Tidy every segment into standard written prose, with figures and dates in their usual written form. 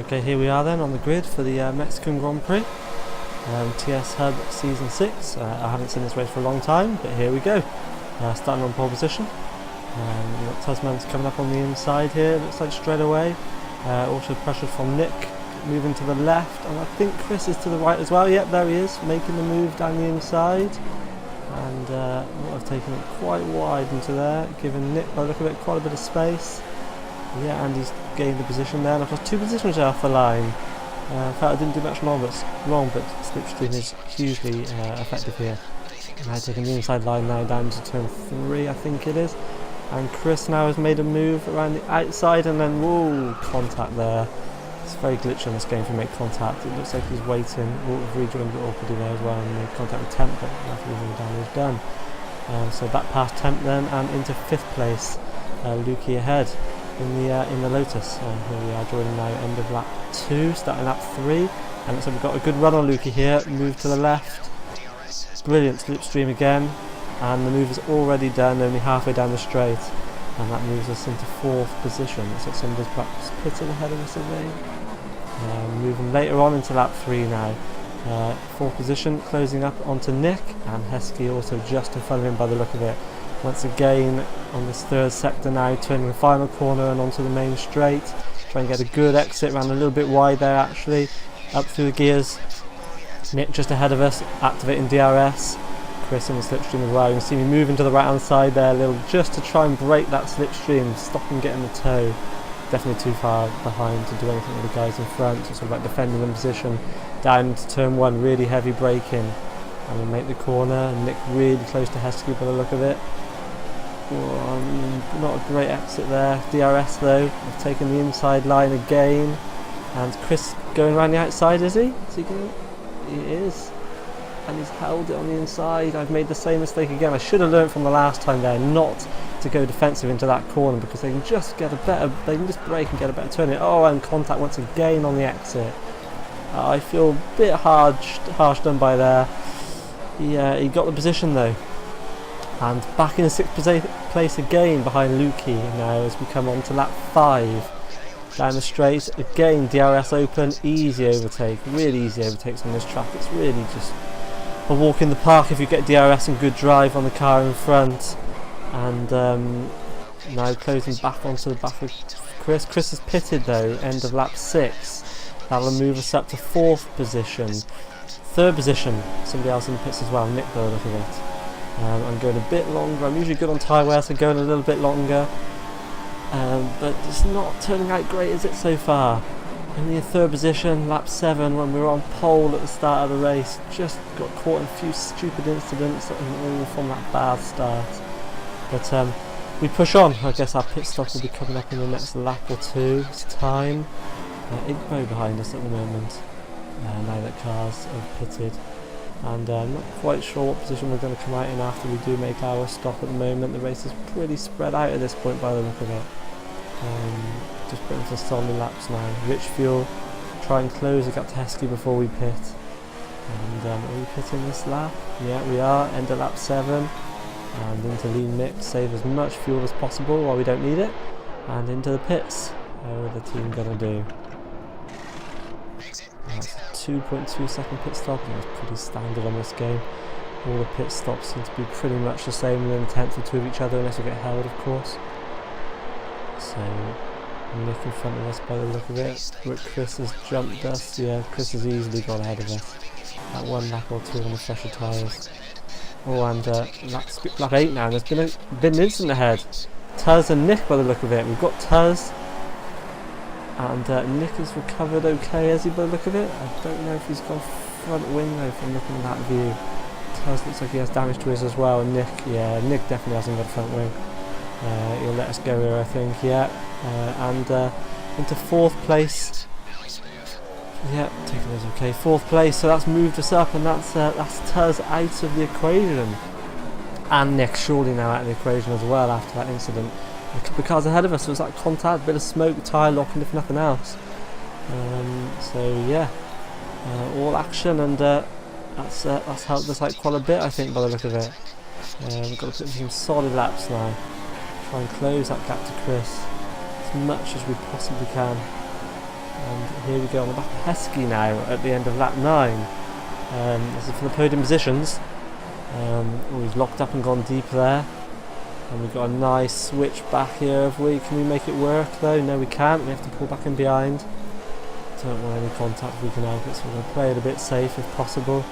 Okay, here we are then on the grid for the Mexican Grand Prix, TS Hub Season 6. I haven't seen this race for a long time, but here we go. Starting on pole position. You've got Tasman's coming up on the inside here, looks like straight away. Also pressure from Nick, moving to the left, and I think Chris is to the right as well. Yep, there he is, making the move down the inside. And I've taken it quite wide into there, giving Nick, by the look of it, quite a bit of space. Yeah, and he's gained the position there, and I've got 2 positions off the line. In fact, I didn't do much wrong, but slipstream is hugely effective here. And I've taken the inside line now down to turn 3, I think it is. And Chris now has made a move around the outside, and then, whoa, contact there. It's very glitchy on this game to make contact. It looks like he's waiting. We've rejoined it awkwardly there as well, and made contact with Temp, but after the down is done. So that past Temp then, and into 5th place, Lukey ahead in the Lotus. Here we are joining now end of lap 2, starting lap 3, and so we've got a good run on Lukey here. Move to the left, brilliant slipstream again, and the move is already done, only halfway down the straight, and that moves us into 4th position. Looks like somebody's perhaps pitting ahead of us, I think. Moving later on into lap 3 now. 4th position, closing up onto Nick, and Heskey also just in front of him by the look of it. Once again on this 3rd sector now, turning the final corner and onto the main straight. Try and get a good exit, ran a little bit wide there actually, up through the gears. Nick just ahead of us, activating DRS. Chris in the slipstream as well. You can see me moving to the right hand side there a little, just to try and break that slipstream, stop and getting the toe. Definitely too far behind to do anything with the guys in front. It's all about defending the position. Down to turn 1, really heavy braking. And we make the corner, and Nick really close to Heskey by the look of it. Not a great exit there. DRS though, I've taken the inside line again. And Chris going around the outside, is he? Is he going? He is. And he's held it on the inside. I've made the same mistake again. I should have learned from the last time there not to go defensive into that corner, because they can just get a better, they can just brake and get a better turn in. Oh, and contact once again on the exit. I feel a bit harsh done by there. He got the position though. And back in the 6th place again behind Lukey now as we come on to lap 5. Down the straight, again DRS open, easy overtake, really easy overtakes on this track. It's really just a walk in the park if you get DRS and good drive on the car in front. And now closing back onto the back of Chris. Chris is pitted though, end of lap 6. That'll move us up to 4th position. 3rd position, somebody else in the pits as well, Nick by the look of it. I'm going a bit longer. I'm usually good on tyre wear, so going a little bit longer. But it's not turning out great, is it, so far? Only in 3rd position, lap 7, when we were on pole at the start of the race. Just got caught in a few stupid incidents, and all from that bad start. But we push on. I guess our pit stop will be coming up in the next lap or 2's time. Igbo behind us at the moment, now that cars have pitted. And I'm not quite sure what position we're going to come out in after we do make our stop at the moment. The race is pretty spread out at this point by the look of it. Just putting some solid laps now. Rich fuel, try and close the gap to Heskey before we pit. And are we pitting this lap? Yeah, we are. End of lap 7. And into lean mix, save as much fuel as possible while we don't need it. And into the pits. How are the team going to do? That's a 2.2 second pit stop, and that's pretty standard on this game. All the pit stops seem to be pretty much the same, within a tenth or 2 of each other, unless you get held, of course. So Nick in front of us by the look of it. But Chris has jumped us. Yeah, Chris has easily got ahead of us. That 1 lap or 2 on the fresher tyres. Oh, and lap 8 now. There's been an incident ahead. Tuz and Nick by the look of it. We've got Tuz. And Nick has recovered okay, has he, by the look of it? I don't know if he's gone front wing though from looking at that view. Tuz looks like he has damage to his as well, and Nick definitely hasn't got a front wing. He'll let us go here, I think, yeah. And into 4th place. Yeah, taking those okay. 4th place, so that's moved us up, and that's Tuz out of the equation. And Nick surely now out of the equation as well after that incident. The cars ahead of us was that contact, a bit of smoke, tyre locking, if nothing else. So yeah, all action, and That's helped us out quite a bit, I think, by the look of it. We've got to put some solid laps now. Try and close that gap to Chris as much as we possibly can. And here we go on the back of Heskey now at the end of lap 9. This is for the podium positions. We've locked up and gone deep there. And we've got a nice switch back here, have we? Can we make it work though? No, we can't. We have to pull back in behind. Don't want any contact if we can help it, so we're going to play it a bit safe if possible.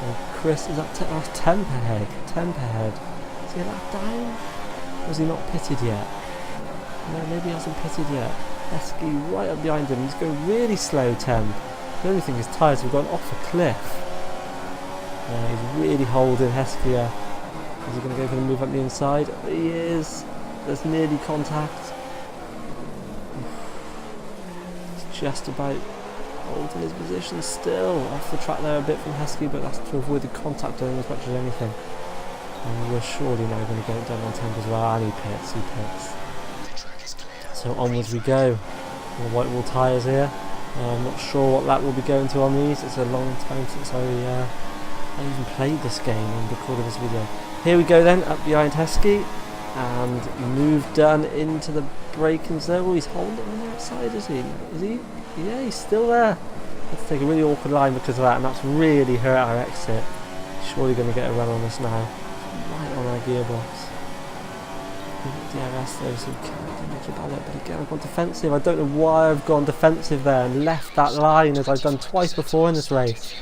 And Chris, is that 10 per head? 10 per head. Is he a lap down? Or is he not pitted yet? No, maybe he hasn't pitted yet. Heskey right up behind him. He's going really slow, Temp. The only thing is tyres have gone off a cliff. He's really holding Heskey. Is he going to go for the move up the inside? He is. There's nearly contact. He's just about holding his position still. Off the track there a bit from Heskey, but that's to avoid the contact on him as much as anything. And we're surely now going to get it done on Temp as well. And he pits. So onwards we go. The white wall tyres here. I'm not sure what lap we'll be going to on these. It's a long time since I even played this game and recorded this video. Here we go then, up behind Heskey, and move done into the braking zone. Oh, he's holding it on the outside, is he? Is he? Yeah, he's still there. Let's take a really awkward line because of that, and that's really hurt our exit. Surely going to get a run on us now. Right on our gearbox. DRS though, so we can't do much about it, but again I've gone defensive. I don't know why I've gone defensive there and left that line as I've done twice before in this race.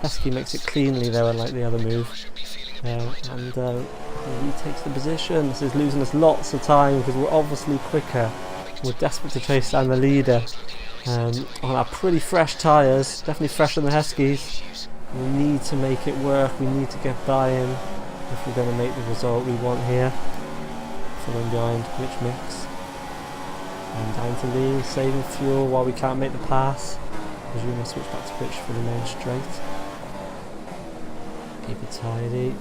Heskey makes it cleanly though, unlike the other move. And he takes the position. This is losing us lots of time because we're obviously quicker. We're desperate to chase down the leader on our pretty fresh tyres, definitely fresher than Heskey's. We need to make it work. We need to get buy-in if we're going to make the result we want here. Following behind Rich Mix. And down to Lee, saving fuel while we can't make the pass. Resume a switch back to Rich for the main straight. Keep it tidy.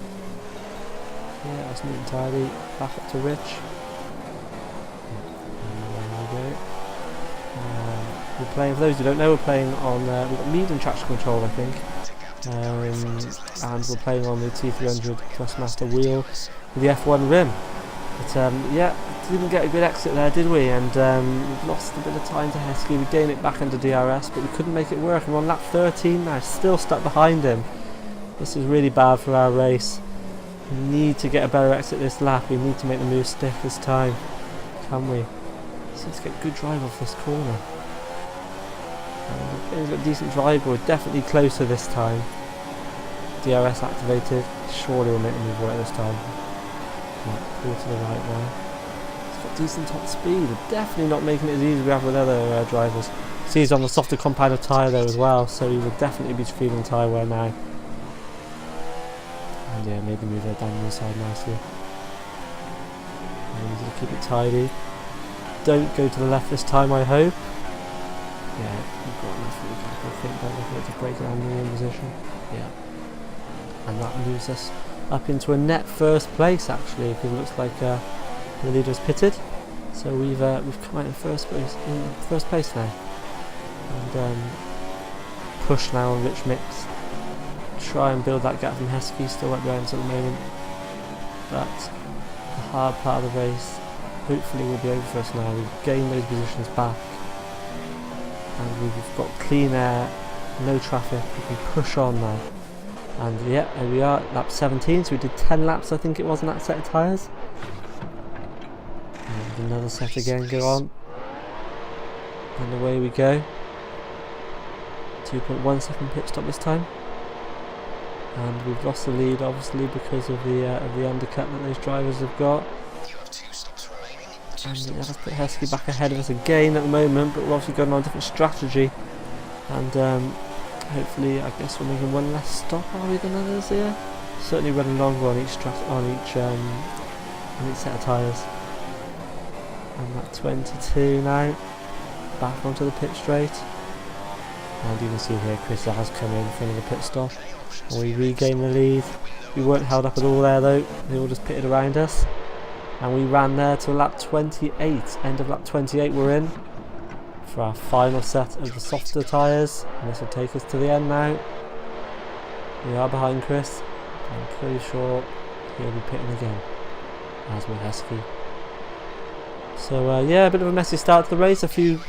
Yeah, that's neat and tidy. Back up to Rich. And there we go. We're playing, for those who don't know, we're playing on, we've got medium traction control I think. And we're playing on the T300 Trustmaster wheel with the F1 rim. But yeah, didn't get a good exit there, did we? And we've lost a bit of time to Heskey. We gained it back under DRS, but we couldn't make it work. And we're on lap 13 now, still stuck behind him. This is really bad for our race. We need to get a better exit this lap. We need to make the move stick this time. Can we? So let's get a good drive off this corner. We've got a decent drive, but we're definitely closer this time. DRS activated. Surely we'll make the move work this time. Right, pull to the right now. It's got decent top speed. We're definitely not making it as easy as we have with other drivers. See, he's on the softer compound of tyre there as well, so he would definitely be feeling tyre wear now. And yeah, made the move there down the inside nicely. And easy to keep it tidy. Don't go to the left this time, I hope. Yeah, we've got enough for the gap, I think. Don't look at it to break down the in position. Yeah. And that moves us up into a net first place actually, because it looks like the leader's pitted. So we've come out in first place now. And push now on Rich Mix. Try and build that gap from Heskey, still right behind us at the moment. But the hard part of the race hopefully will be over for us now. We've gained those positions back. And we've got clean air, no traffic, we can push on now. And yeah, here we are, lap 17, so we did 10 laps I think it was in that set of tyres. And another set again, go on. And away we go. 2.1 second pit stop this time. And we've lost the lead obviously because of the undercut that those drivers have got. And yeah, let's put Heskey back ahead of us again at the moment, but we're obviously going on a different strategy. And hopefully, I guess we're making one less stop, are we, than others here? Certainly running longer on each set of tyres. And that 22 now, back onto the pit straight. And you can see here, Chris has come in for another pit stop. And we regain the lead. We weren't held up at all there though, they all just pitted around us. And we ran there to lap 28, end of lap 28 we're in. For our final set of the softer tyres, and this will take us to the end now. We are behind Chris. I'm pretty sure he'll be pitting again, as will Heskey. So yeah, a bit of a messy start to the race. A few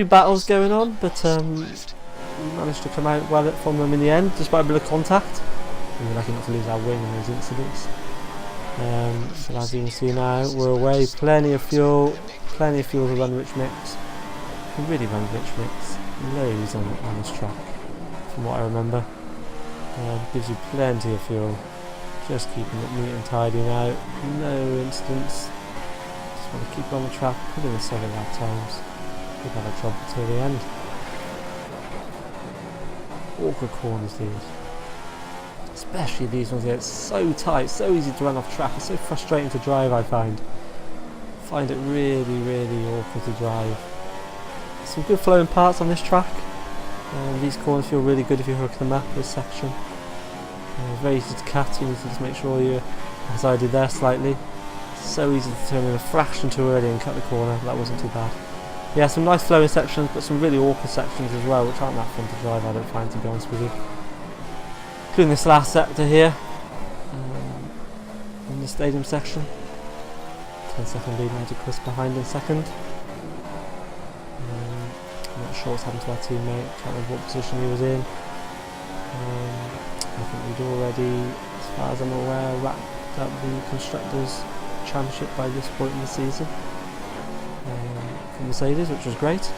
battles going on, but we managed to come out well from them in the end, despite a bit of contact. We were lucky not to lose our wing in those incidents. But as you can see now, we're away. Plenty of fuel to run Rich Mix. We really run Rich Mix loads on this track, from what I remember. Gives you plenty of fuel. Just keeping it neat and tidy now. No incidents. Just want to keep it on the track, put in the solid lap times. We've had a trouble till the end. Awkward corners these. Especially these ones here. It's so tight, so easy to run off track. It's so frustrating to drive, I find. Find it really, really awkward to drive. Some good flowing parts on this track. These corners feel really good if you hook them up, this section. Very easy to cut, you need to just make sure you, as I did there slightly. So easy to turn in a fraction too early and cut the corner. That wasn't too bad. Yeah, some nice flowing sections, but some really awkward sections as well, which aren't that fun to drive, I don't find, to be honest with you. Including this last sector here, in the stadium section. 10-second lead now to Chris behind in second. I'm not sure what's happened to our teammate, can't remember what position he was in. I think we'd already, as far as I'm aware, wrapped up the Constructors' Championship by this point in the season. For Mercedes, which was great.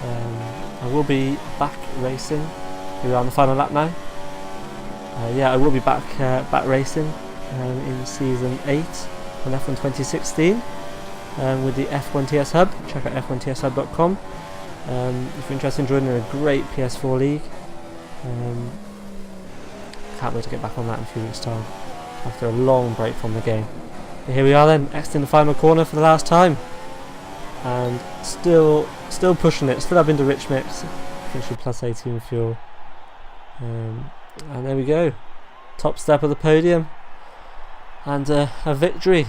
I will be back racing. Here we are on the final lap now. Yeah, I will be back racing in season 8 on F1 2016 with the F1 TS Hub. Check out f1tshub.com if you're interested in joining a great PS4 league. Can't wait to get back on that in a few weeks' time after a long break from the game. But here we are then, exiting the final corner for the last time, and still pushing it. Still having the Rich Mix, finished with plus 18 fuel. And there we go, top step of the podium, and a victory,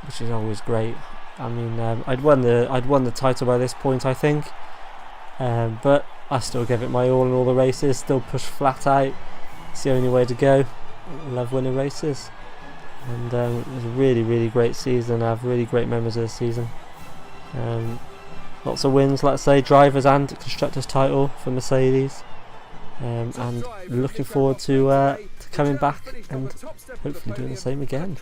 which is always great. I mean, I'd won the title by this point, I think, but I still gave it my all in all the races. Still pushed flat out. It's the only way to go. Love winning races, and it was a really, really great season. I have really great memories of this season. Lots of wins, let's say, drivers and constructors title for Mercedes. And looking forward to coming back and hopefully doing the same again.